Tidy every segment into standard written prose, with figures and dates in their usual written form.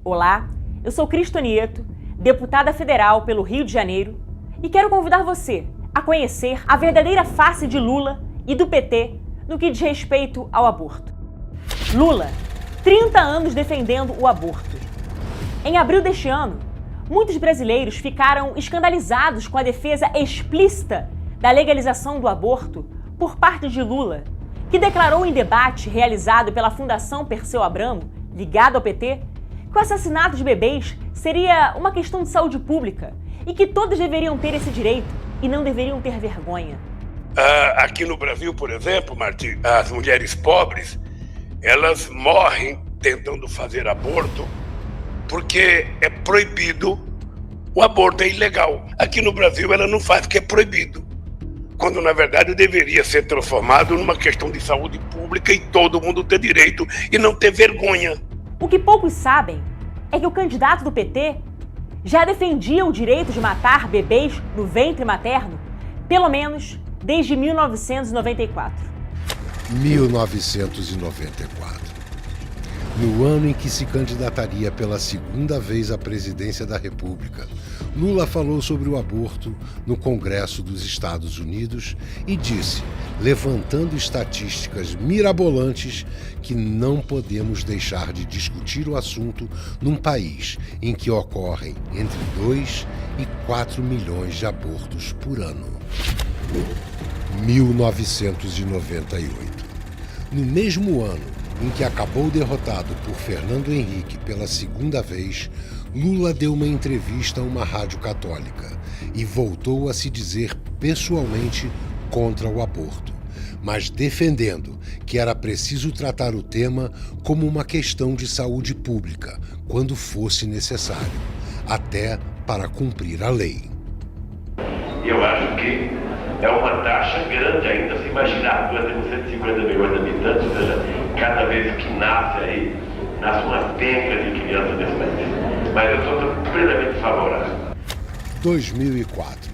Olá, eu sou Cristo Nieto, deputada federal pelo Rio de Janeiro, e quero convidar você a conhecer a verdadeira face de Lula e do PT no que diz respeito ao aborto. Lula, 30 anos defendendo o aborto. Em abril deste ano, muitos brasileiros ficaram escandalizados com a defesa explícita da legalização do aborto por parte de Lula, que declarou em debate realizado pela Fundação Perseu Abramo, ligado ao PT, que o assassinato de bebês seria uma questão de saúde pública e que todos deveriam ter esse direito e não deveriam ter vergonha. Aqui no Brasil, por exemplo, Martim, as mulheres pobres, elas morrem tentando fazer aborto porque é proibido, o aborto é ilegal. Aqui no Brasil ela não faz porque é proibido, quando na verdade deveria ser transformado numa questão de saúde pública e todo mundo ter direito e não ter vergonha. O que poucos sabem é que o candidato do PT já defendia o direito de matar bebês no ventre materno, pelo menos desde 1994. 1994. No ano em que se candidataria pela segunda vez à presidência da República, Lula falou sobre o aborto no Congresso dos Estados Unidos e disse, levantando estatísticas mirabolantes, que não podemos deixar de discutir o assunto num país em que ocorrem entre 2 e 4 milhões de abortos por ano. 1998. No mesmo ano em que acabou derrotado por Fernando Henrique pela segunda vez, Lula deu uma entrevista a uma rádio católica e voltou a se dizer pessoalmente contra o aborto, mas defendendo que era preciso tratar o tema como uma questão de saúde pública, quando fosse necessário, até para cumprir a lei. Eu acho que é uma taxa grande ainda. Se imaginar, nós temos 150 milhões de habitantes, ou seja, cada vez que nasce aí, nasce uma penca de crianças nesse país. Mas eu sou plenamente favorável. 2004.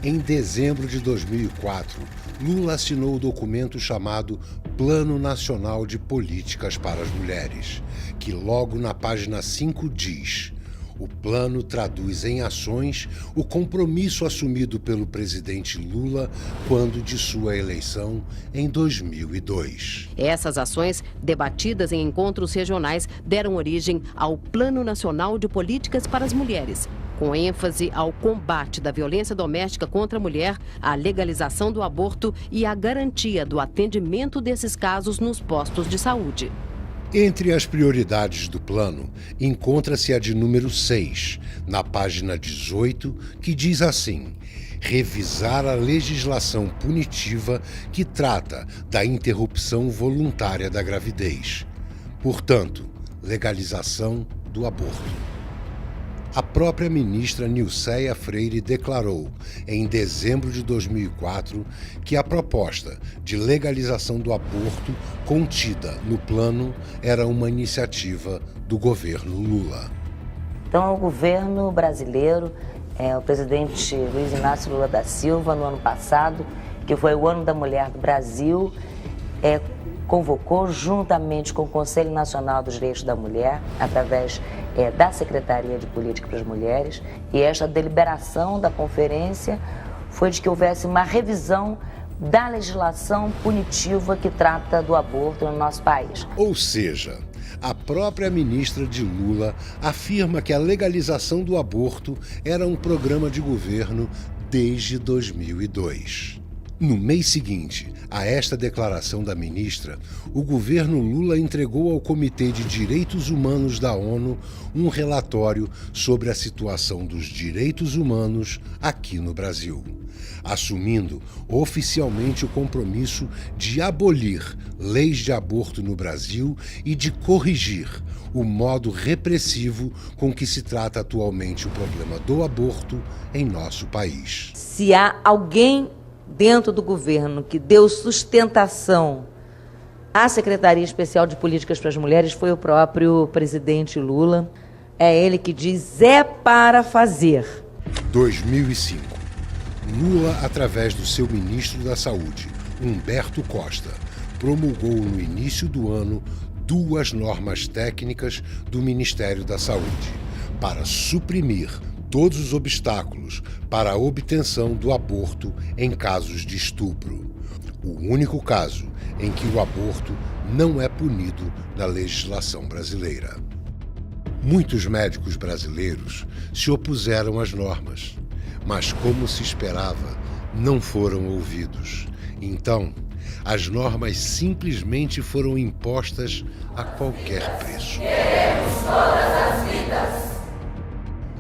Em dezembro de 2004, Lula assinou o documento chamado Plano Nacional de Políticas para as Mulheres, que logo na página 5 diz: o plano traduz em ações o compromisso assumido pelo presidente Lula quando de sua eleição em 2002. Essas ações, debatidas em encontros regionais, deram origem ao Plano Nacional de Políticas para as Mulheres, com ênfase ao combate da violência doméstica contra a mulher, à legalização do aborto e à garantia do atendimento desses casos nos postos de saúde. Entre as prioridades do plano, encontra-se a de número 6, na página 18, que diz assim: revisar a legislação punitiva que trata da interrupção voluntária da gravidez. Portanto, legalização do aborto. A própria ministra Nilceia Freire declarou, em dezembro de 2004, que a proposta de legalização do aborto contida no plano era uma iniciativa do governo Lula. Então, o governo brasileiro, o presidente Luiz Inácio Lula da Silva, no ano passado, que foi o Ano da Mulher do Brasil, convocou, juntamente com o Conselho Nacional dos Direitos da Mulher, através da Secretaria de Política para as Mulheres, e esta deliberação da conferência foi de que houvesse uma revisão da legislação punitiva que trata do aborto no nosso país. Ou seja, a própria ministra de Lula afirma que a legalização do aborto era um programa de governo desde 2002. No mês seguinte a esta declaração da ministra, o governo Lula entregou ao Comitê de Direitos Humanos da ONU um relatório sobre a situação dos direitos humanos aqui no Brasil, assumindo oficialmente o compromisso de abolir leis de aborto no Brasil e de corrigir o modo repressivo com que se trata atualmente o problema do aborto em nosso país. Se há alguém dentro do governo que deu sustentação à Secretaria Especial de Políticas para as Mulheres, foi o próprio presidente Lula. É ele que diz: é para fazer. 2005. Lula, através do seu ministro da Saúde, Humberto Costa, promulgou no início do ano 2 normas técnicas do Ministério da Saúde para suprimir todos os obstáculos para a obtenção do aborto em casos de estupro. O único caso em que o aborto não é punido na legislação brasileira. Muitos médicos brasileiros se opuseram às normas, mas, como se esperava, não foram ouvidos. Então, as normas simplesmente foram impostas a qualquer preço. Queremos todas as vidas.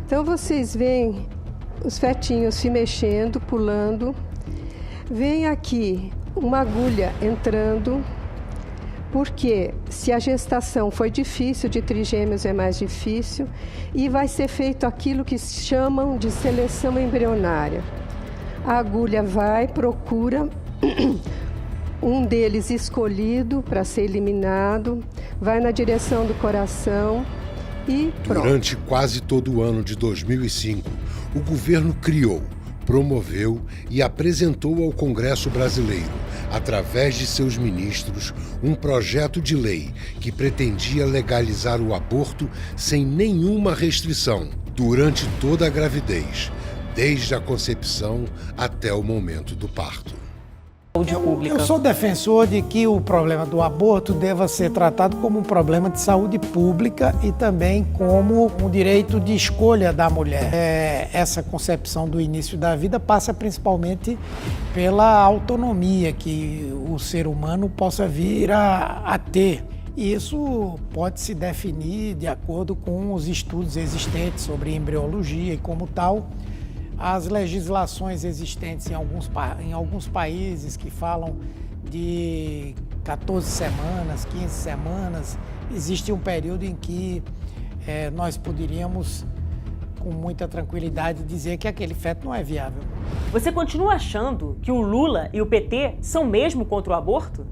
Então vocês veem os fetinhos se mexendo, pulando. Vem aqui uma agulha entrando, porque se a gestação foi difícil, de trigêmeos é mais difícil, e vai ser feito aquilo que chamam de seleção embrionária. A agulha vai, procura um deles escolhido para ser eliminado, vai na direção do coração e pronto. Durante quase todo o ano de 2005, o governo criou, promoveu e apresentou ao Congresso Brasileiro, através de seus ministros, um projeto de lei que pretendia legalizar o aborto sem nenhuma restrição, durante toda a gravidez, desde a concepção até o momento do parto. Eu sou defensor de que o problema do aborto deva ser tratado como um problema de saúde pública e também como um direito de escolha da mulher. Essa concepção do início da vida passa principalmente pela autonomia que o ser humano possa vir a ter. E isso pode se definir de acordo com os estudos existentes sobre embriologia e, como tal, as legislações existentes em alguns países que falam de 14 semanas, 15 semanas, existe um período em que nós poderíamos, com muita tranquilidade, dizer que aquele feto não é viável. Você continua achando que o Lula e o PT são mesmo contra o aborto?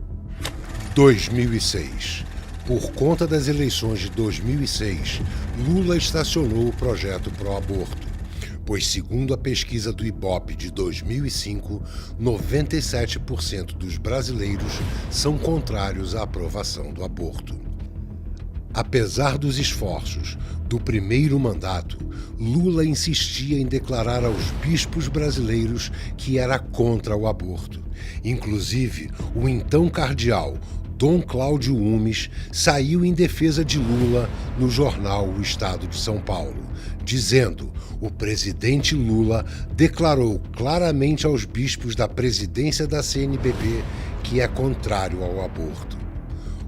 2006. Por conta das eleições de 2006, Lula estacionou o projeto pró-aborto, pois, segundo a pesquisa do Ibope de 2005, 97% dos brasileiros são contrários à aprovação do aborto. Apesar dos esforços do primeiro mandato, Lula insistia em declarar aos bispos brasileiros que era contra o aborto. Inclusive, o então cardeal Dom Cláudio Umes saiu em defesa de Lula no jornal O Estado de São Paulo, dizendo: o presidente Lula declarou claramente aos bispos da presidência da CNBB que é contrário ao aborto.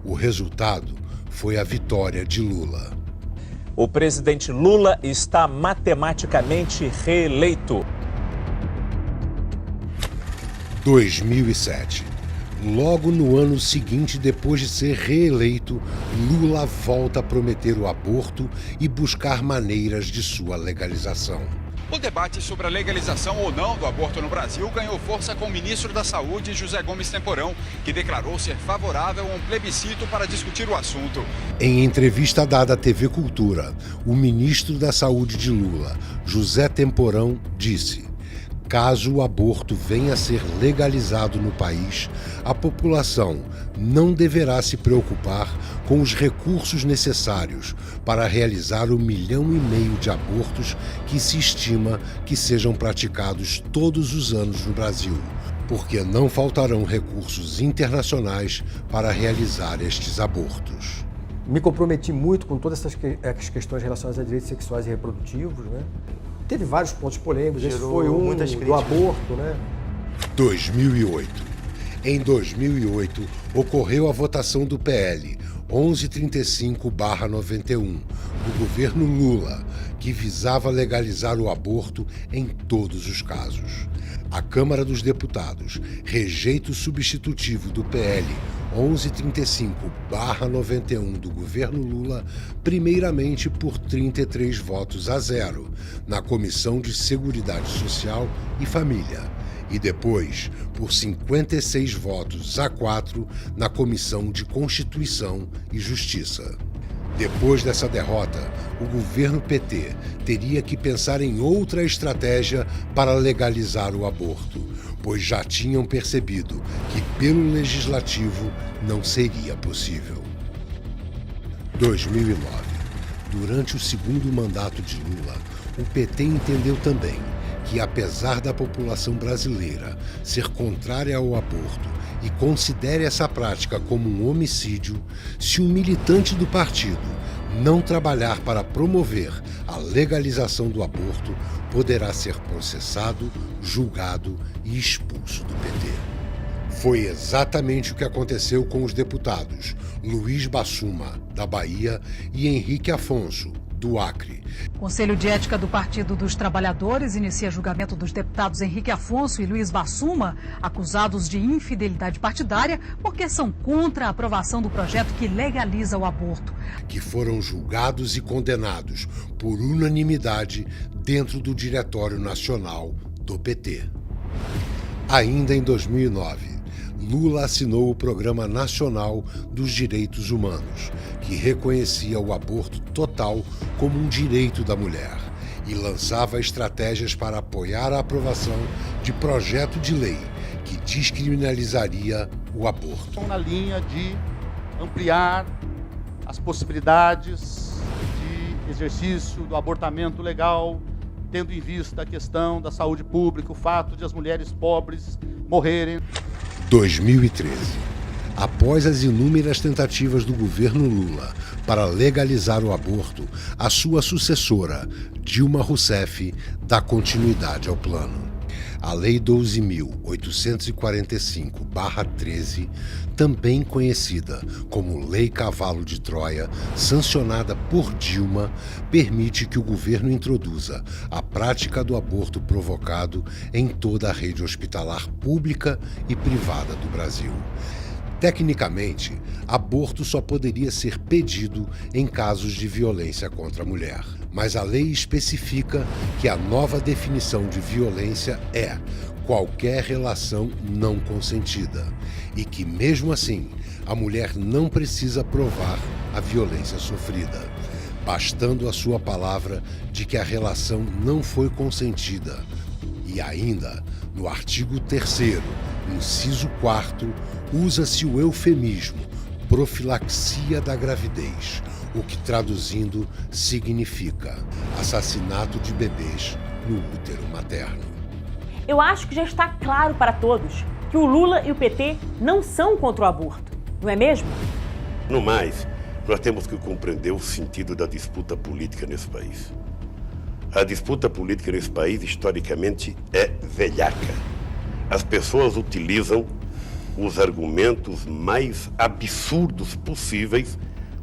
O resultado foi a vitória de Lula. O presidente Lula está matematicamente reeleito. 2007. Logo no ano seguinte, depois de ser reeleito, Lula volta a prometer o aborto e buscar maneiras de sua legalização. O debate sobre a legalização ou não do aborto no Brasil ganhou força com o ministro da Saúde, José Gomes Temporão, que declarou ser favorável a um plebiscito para discutir o assunto. Em entrevista dada à TV Cultura, o ministro da Saúde de Lula, José Temporão, disse: caso o aborto venha a ser legalizado no país, a população não deverá se preocupar com os recursos necessários para realizar 1,5 milhão de abortos que se estima que sejam praticados todos os anos no Brasil, porque não faltarão recursos internacionais para realizar estes abortos. Me comprometi muito com todas essas questões relacionadas a direitos sexuais e reprodutivos, né? Teve vários pontos polêmicos, esse foi um do aborto, né? 2008. Em 2008, ocorreu a votação do PL 1135/91, do governo Lula, que visava legalizar o aborto em todos os casos. A Câmara dos Deputados rejeita o substitutivo do PL 1135/91 do governo Lula, primeiramente por 33-0 na Comissão de Seguridade Social e Família e depois por 56-4 na Comissão de Constituição e Justiça. Depois dessa derrota, o governo PT teria que pensar em outra estratégia para legalizar o aborto, pois já tinham percebido que pelo legislativo não seria possível. 2009. Durante o segundo mandato de Lula, o PT entendeu também que, apesar da população brasileira ser contrária ao aborto e considere essa prática como um homicídio, se um militante do partido não trabalhar para promover a legalização do aborto, poderá ser processado, julgado e expulso do PT. Foi exatamente o que aconteceu com os deputados Luiz Bassuma, da Bahia, e Henrique Afonso, do Acre. O Conselho de Ética do Partido dos Trabalhadores inicia julgamento dos deputados Henrique Afonso e Luiz Bassuma, acusados de infidelidade partidária porque são contra a aprovação do projeto que legaliza o aborto. Que foram julgados e condenados por unanimidade dentro do Diretório Nacional do PT. Ainda em 2009, Lula assinou o Programa Nacional dos Direitos Humanos, que reconhecia o aborto total como um direito da mulher e lançava estratégias para apoiar a aprovação de projeto de lei que descriminalizaria o aborto. Na linha de ampliar as possibilidades de exercício do abortamento legal, tendo em vista a questão da saúde pública, o fato de as mulheres pobres morrerem. 2013. Após as inúmeras tentativas do governo Lula para legalizar o aborto, a sua sucessora, Dilma Rousseff, dá continuidade ao plano. A Lei 12.845/13, também conhecida como Lei Cavalo de Troia, sancionada por Dilma, permite que o governo introduza a prática do aborto provocado em toda a rede hospitalar pública e privada do Brasil. Tecnicamente, aborto só poderia ser pedido em casos de violência contra a mulher. Mas a lei especifica que a nova definição de violência é qualquer relação não consentida e que, mesmo assim, a mulher não precisa provar a violência sofrida, bastando a sua palavra de que a relação não foi consentida. E ainda, no artigo 3º, inciso 4º, usa-se o eufemismo profilaxia da gravidez, o que traduzindo significa assassinato de bebês no útero materno. Eu acho que já está claro para todos que o Lula e o PT não são contra o aborto, não é mesmo? No mais, nós temos que compreender o sentido da disputa política nesse país. A disputa política nesse país, historicamente, é velhaca. As pessoas utilizam os argumentos mais absurdos possíveis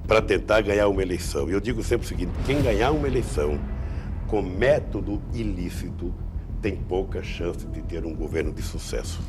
para tentar ganhar uma eleição. E eu digo sempre o seguinte: quem ganhar uma eleição com método ilícito tem pouca chance de ter um governo de sucesso.